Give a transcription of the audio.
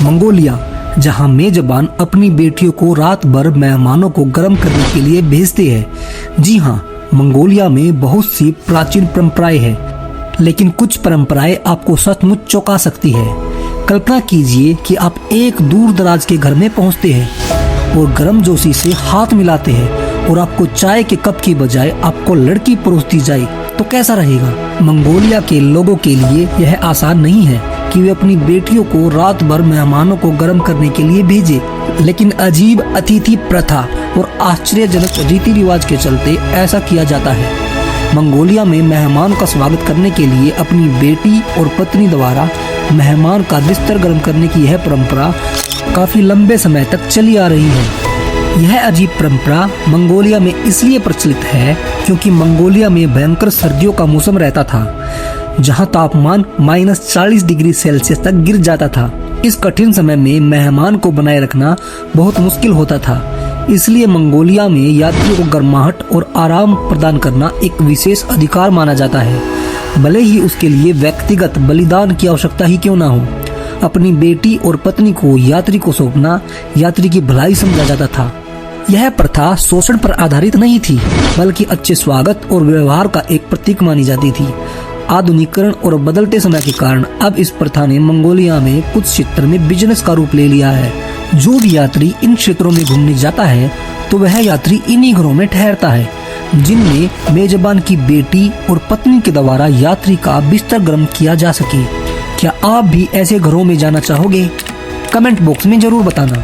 Mongolia, जहां मेजबान अपनी बेटियों को रात भर मेहमानों को गर्म करने के लिए भेजते हैं। जी हाँ, मंगोलिया में बहुत सी प्राचीन परंपराएं हैं, लेकिन कुछ परंपराएं आपको सचमुच चौंका सकती है। कल्पना कीजिए कि आप एक दूर दराज के घर में पहुंचते हैं और गर्मजोशी से हाथ मिलाते हैं और आपको चाय के कप की बजाय आपको लड़की परोस दी जाए, तो कैसा रहेगा? मंगोलिया के लोगों के लिए यह आसान नहीं है कि वे अपनी बेटियों को रात भर मेहमानों को गर्म करने के लिए भेजें, लेकिन अजीब अतिथि प्रथा और आश्चर्यजनक रीति रिवाज के चलते ऐसा किया जाता है। मंगोलिया में मेहमान का स्वागत करने के लिए अपनी बेटी और पत्नी द्वारा मेहमान का बिस्तर गर्म करने की यह परंपरा काफी लंबे समय तक चली आ रही है। यह अजीब परंपरा मंगोलिया में इसलिए प्रचलित है क्योंकि मंगोलिया में भयंकर सर्दियों का मौसम रहता था, जहां तापमान -40 डिग्री सेल्सियस तक गिर जाता था। इस कठिन समय में मेहमान को बनाए रखना बहुत मुश्किल होता था, इसलिए मंगोलिया में यात्रियों को गर्माहट और आराम प्रदान करना एक विशेष अधिकार माना जाता है, भले ही उसके लिए व्यक्तिगत बलिदान की आवश्यकता ही क्यों ना हो। अपनी बेटी और पत्नी को यात्री को सौंपना यात्री की भलाई समझा जाता था। यह प्रथा शोषण पर आधारित नहीं थी, बल्कि अच्छे स्वागत और व्यवहार का एक प्रतीक मानी जाती थी। आधुनिकीकरण और बदलते समय के कारण अब इस प्रथा ने मंगोलिया में कुछ क्षेत्र में बिजनेस का रूप ले लिया है। जो भी यात्री इन क्षेत्रों में घूमने जाता है तो वह यात्री इन्हीं घरों में ठहरता है, जिनमें मेजबान की बेटी और पत्नी के द्वारा यात्री का बिस्तर गर्म किया जा सके। क्या आप भी ऐसे घरों में जाना चाहोगे? कमेंट बॉक्स में जरूर बताना।